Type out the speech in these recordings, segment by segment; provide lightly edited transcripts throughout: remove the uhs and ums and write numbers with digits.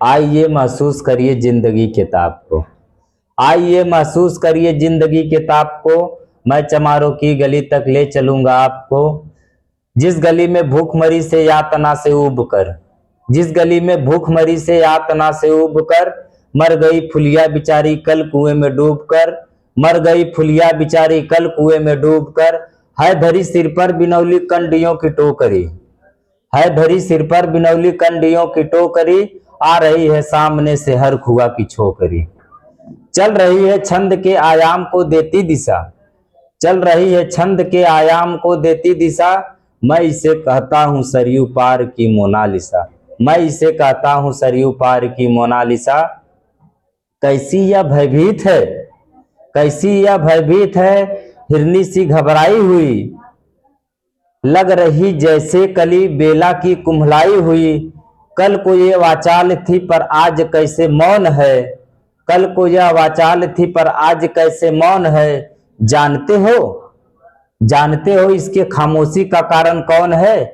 आइए महसूस करिए जिंदगी के ताप को। आइए महसूस करिए जिंदगी के ताप को। मैं चमारों की गली तक ले चलूंगा आपको। जिस गली में भूखमरी से यातना से उब कर, जिस गली में भूखमरी से यातना से उब कर, मर गई फुलिया बिचारी कल कुएं में डूब कर, मर गई फुलिया बिचारी कल कुएं में डूब कर। है धरी सिर पर बिनौली कंडियों की टोकरी, है धरी सिर पर बिनौली कंडियों की टोकरी। आ रही है सामने से हर खुआ की छोकरी। चल रही है छंद के आयाम को देती दिशा, चल रही है छंद के आयाम को देती दिशा। मैं इसे कहता हूँ सरयू पार की मोनालिसा, मैं इसे कहता हूँ सरयू पार की मोनालिसा। कैसी यह भयभीत है, कैसी यह भयभीत है, हिरनी सी घबराई हुई। लग रही जैसे कली बेला की कुम्हलाई हुई। कल को ये वाचाल थी पर आज कैसे मौन है, कल को यह वाचाल थी पर आज कैसे मौन है। जानते हो, जानते हो इसके खामोशी का कारण कौन है।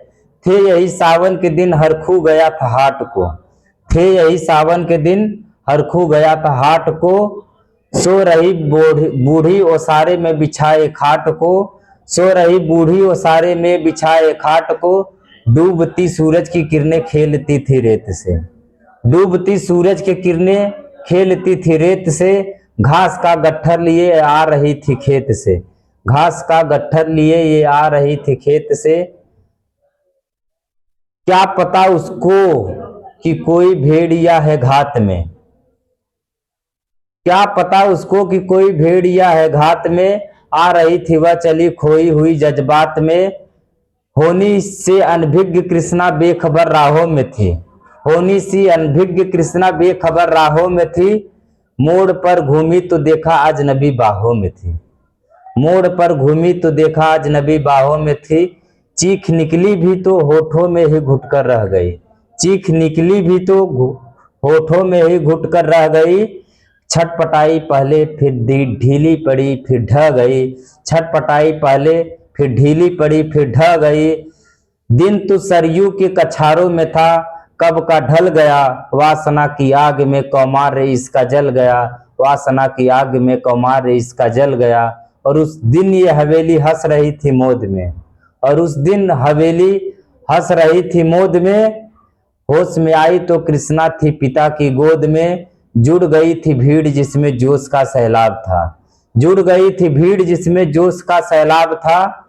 थे यही सावन के दिन हर खू गया था हाट को, थे यही सावन के दिन हर खू गया था हाट को। सो रही बूढ़ी ओसारे में बिछाए खाट को, सो रही बूढ़ी ओसारे में बिछाए खाट को। डूबती सूरज की किरणें खेलती थी रेत से, डूबती सूरज की किरणें खेलती थी रेत से। घास का गट्ठर लिए आ रही थी खेत से, घास का गट्ठर लिए ये आ रही थी खेत से। क्या पता उसको कि कोई भेड़िया है घात में, क्या पता उसको कि कोई भेड़िया है घात में। आ रही थी वह चली खोई हुई जज्बात में। होनी से अनभिज्ञ कृष्णा बेखबर राहों में थी, होनी सी अनभिज्ञ कृष्णा बेखबर राहों में थी। मोड़ पर घूमी तो देखा अजनबी बाहों में थी, मोड़ पर घूमी तो देखा अजनबी बाहों में थी। चीख निकली भी तो होठों में ही घुटकर रह गई, चीख निकली भी तो होठों में ही घुटकर रह गई। छटपटाई पहले फिर ढीली पड़ी फिर ढह गई, छटपटाई पहले फिर ढीली पड़ी फिर ढह गई। दिन तो सरयू के कछारों में था कब का ढल गया। वासना की आग में कौमार इसका जल गया, वासना की आग में कौमार इसका जल गया। और उस दिन ये हवेली हंस रही थी मोद में, और उस दिन हवेली हंस रही थी मोद में। होश में आई तो कृष्णा थी पिता की गोद में। जुड़ गई थी भीड़ जिसमें जोश का सैलाब था, जुड़ गई थी भीड़ जिसमें जोश का सैलाब था।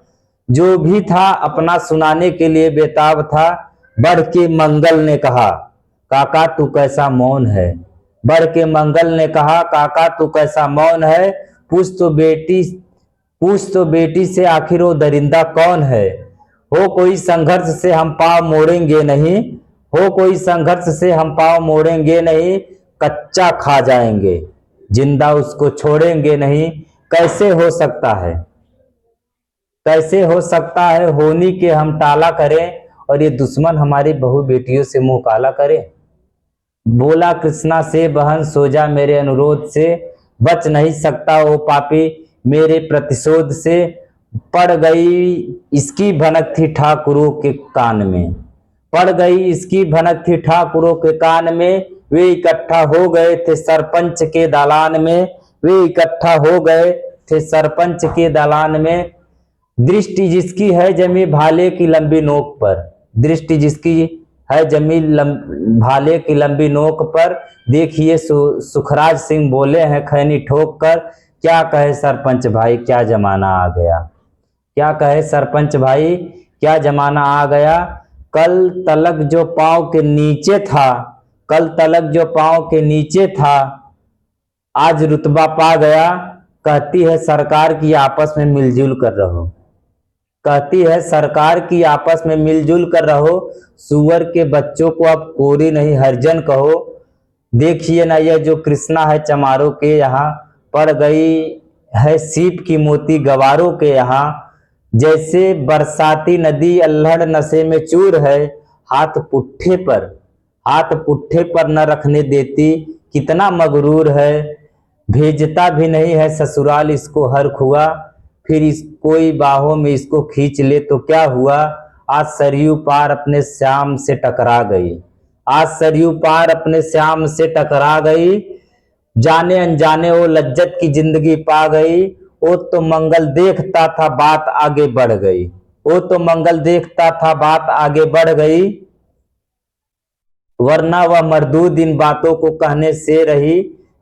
जो भी था अपना सुनाने के लिए बेताब था। बढ़ के मंगल ने कहा काका तू कैसा मौन है, बढ़ के मंगल ने कहा काका तू कैसा मौन है। पूछ तो बेटी, पूछ तो बेटी से आखिर वो दरिंदा कौन है। हो कोई संघर्ष से हम पाँव मोड़ेंगे नहीं, हो कोई संघर्ष से हम पाँव मोड़ेंगे नहीं। कच्चा खा जाएंगे जिंदा उसको छोड़ेंगे नहीं। कैसे हो सकता है, कैसे हो सकता है होनी के हम टाला करें, और ये दुश्मन हमारी बहू बेटियों से मुंह काला करे। बोला कृष्णा से बहन सो जा मेरे अनुरोध से, बच नहीं सकता वो पापी मेरे प्रतिशोध से। पड़ गई इसकी भनक थी ठाकुरों के कान में, पड़ गई इसकी भनक थी ठाकुरों के कान में। वे इकट्ठा हो गए थे सरपंच के दालान में, वे इकट्ठा हो गए थे सरपंच के दालान में। दृष्टि जिसकी है जमी भाले की लंबी नोक पर, दृष्टि जिसकी है जमी भाले की लंबी नोक पर। देखिए सुखराज सिंह बोले हैं खैनी ठोक कर। क्या कहे सरपंच भाई क्या जमाना आ गया, क्या कहे सरपंच भाई क्या जमाना आ गया। कल तलक जो पांव के नीचे था, कल तलक जो पांव के नीचे था, आज रुतबा पा गया। कहती है सरकार की आपस में मिलजुल कर रहो, कहती है सरकार की आपस में मिलजुल कर रहो। सुअर के बच्चों को अब कोरी नहीं हरिजन कहो। देखिए ना यह जो कृष्णा है चमारों के यहाँ, पड़ गई है सीप की मोती गवारों के यहाँ। जैसे बरसाती नदी अल्हड़ नशे में चूर है, हाथ पुट्ठे पर, हाथ पुट्ठे पर न रखने देती कितना मगरूर है। भेजता भी नहीं है ससुराल इसको हर खुआ, फिर इस कोई बाहों में इसको खींच ले तो क्या हुआ। आज सरयू पार अपने श्याम से टकरा गई, आज सरयू पार अपने श्याम से टकरा गई, जाने अनजाने वो लज्जत की जिंदगी पा गई। वो तो मंगल देखता था बात आगे बढ़ गई, वो तो मंगल देखता था बात आगे बढ़ गई, वरना वह मरदूद इन बातों को कहने से रही।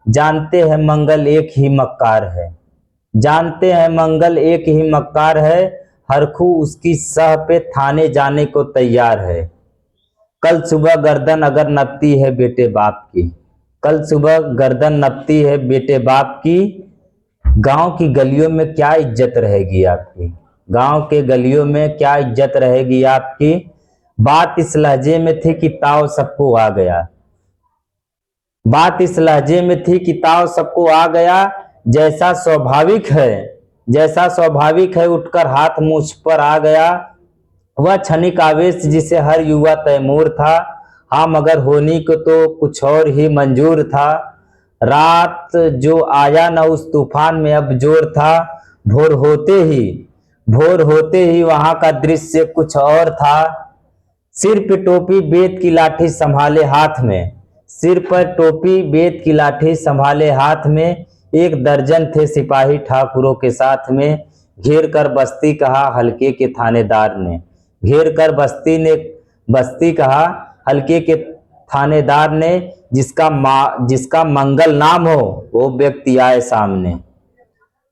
जानते हैं मंगल एक ही मक्कार है, जानते हैं मंगल एक ही मक्कार है, हरखू उसकी सह पे थाने जाने को तैयार है। कल सुबह गर्दन अगर नपती है बेटे बाप की, कल सुबह गर्दन नपती है बेटे बाप की, गांव की गलियों में क्या इज्जत रहेगी आपकी, गांव के गलियों में क्या इज्जत रहेगी आपकी। बात इस लहजे में थी कि ताव सबको आ गया, बात इस लहजे में थी कि ताव सबको आ गया। जैसा स्वाभाविक है, जैसा स्वाभाविक है उठकर हाथ मुझ पर आ गया। वह क्षणिक आवेश जिसे हर युवा तैमूर था, हाँ मगर होनी को तो कुछ और ही मंजूर था। रात जो आया न उस तूफान में अब जोर था, भोर होते ही वहां का दृश्य कुछ और था। सिर पे टोपी बेत की लाठी संभाले हाथ में, सिर पर टोपी बेत की लाठी संभाले हाथ में, एक दर्जन थे सिपाही ठाकुरों के साथ में। घेर कर बस्ती कहा हल्के के थानेदार ने, घेर कर बस्ती कहा हल्के के थानेदार ने, जिसका मंगल नाम हो वो व्यक्ति आए सामने।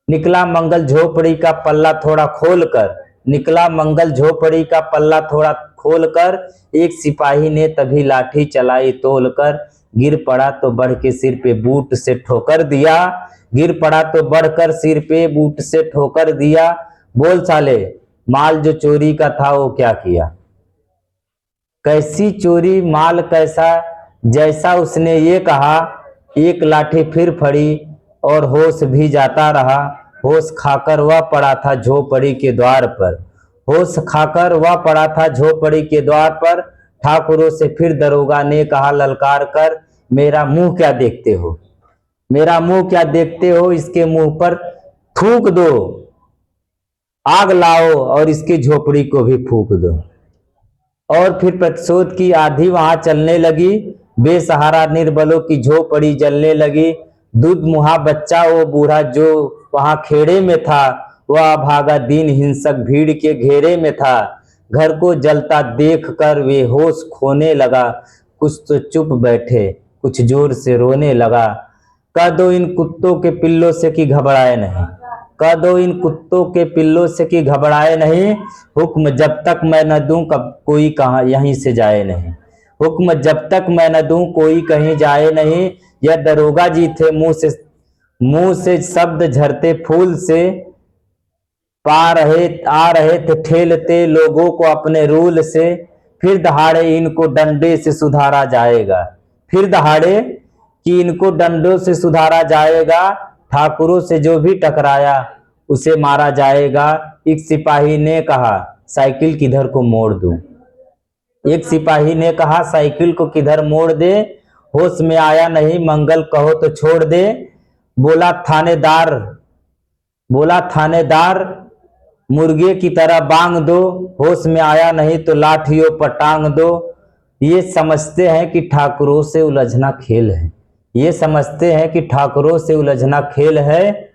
निकला मंगल झोपड़ी का पल्ला थोड़ा खोलकर, निकला मंगल झोपड़ी का पल्ला थोड़ा खोलकर, एक सिपाही ने तभी लाठी चलाई तोलकर। गिर पड़ा तो बढ़ के सिर पे बूट से ठोकर दिया, गिर पड़ा तो बढ़कर सिर पे बूट से ठोकर दिया। बोल साले माल जो चोरी का था वो क्या किया, कैसी चोरी माल कैसा। जैसा उसने ये कहा एक लाठी फिर फड़ी और होश भी जाता रहा। होश खाकर वह पड़ा था झोपड़ी के द्वार पर, होश खाकर वह पड़ा था झोपड़ी के द्वार पर। ठाकुरों से फिर दरोगा ने कहा ललकार कर, मेरा मुंह क्या देखते हो, मेरा मुंह क्या देखते हो, इसके मुंह पर थूक दो, आग लाओ और इसकी झोपड़ी को भी फूंक दो। और फिर प्रतिशोध की आंधी वहां चलने लगी, बेसहारा निर्बलों की झोपड़ी जलने लगी। दूध मुहा बच्चा वो बूढ़ा जो वहां खेड़े में था, वह अभागा दीन हिंसक भीड़ के घेरे में था। घर को जलता देख कर वे होश खोने लगा, कुछ तो चुप बैठे कुछ जोर से रोने लगा। कह दो इन कुत्तों के पिल्लों से कि घबराए नहीं, कह दो इन कुत्तों के पिल्लों से कि घबराए नहीं। हुक्म जब तक मैं न दूं कब कोई कहां यहीं से जाए नहीं, हुक्म जब तक मैं न दूं कोई कहीं जाए नहीं। यह दरोगा जी थे मुंह से शब्द झरते फूल से, आ रहे थे ठेलते लोगों को अपने रूल से। फिर दहाड़े इनको डंडे से सुधारा जाएगा, फिर दहाड़े कि इनको डंडों से सुधारा जाएगा। ठाकुरों से जो भी टकराया उसे मारा जाएगा। एक सिपाही ने कहा साइकिल किधर को मोड़ दूं, एक सिपाही ने कहा साइकिल को किधर मोड़ दे। होश में आया नहीं मंगल कहो तो छोड़ दे। बोला थानेदार मुर्गे की तरह बांग दो, होश में आया नहीं तो लाठियों पर टांग दो। ये समझते हैं कि ठाकुरों से उलझना खेल है, ये समझते हैं कि ठाकुरों से उलझना खेल है।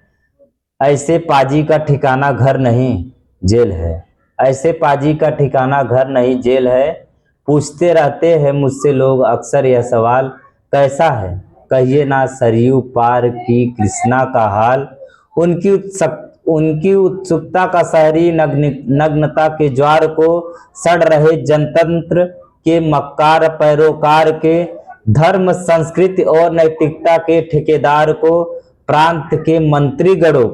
ऐसे पाजी का ठिकाना घर नहीं जेल है, ऐसे पाजी का ठिकाना घर नहीं जेल है। पूछते रहते हैं मुझसे लोग अक्सर यह सवाल, कैसा है कहिए ना सरयू पार की कृष्णा का हाल। उनकी उत्सुकता का शहरी नग्नता के ज्वार को, सड़ रहे जनतंत्र के मक्कार पैरोकार के, धर्म संस्कृति और नैतिकता के ठेकेदार को, प्रांत के मंत्रीगणों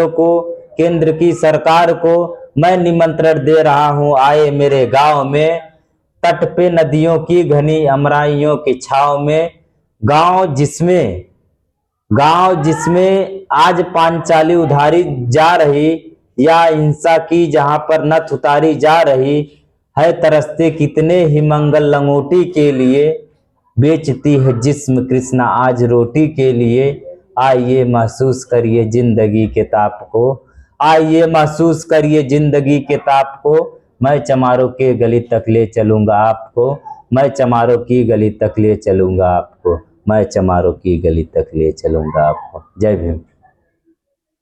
को, केंद्र की सरकार को मैं निमंत्रण दे रहा हूं आए मेरे गांव में। तट पे नदियों की घनी अमराइयों की छाव में, गांव जिसमें आज पांचाली उधारी जा रही, या हिंसा की जहां पर नथ उतारी जा रही है। तरसते कितने ही मंगल लंगोटी के लिए, बेचती है जिस्म कृष्णा आज रोटी के लिए। आइए महसूस करिए जिंदगी के ताप को, आइए महसूस करिए जिंदगी के ताप को। मैं चमारों की गली तक ले चलूँगा आपको, मैं चमारों की गली तक ले चलूँगा आपको, मैं चमारों की गली तक ले चलूँगा आपको। जय भीम।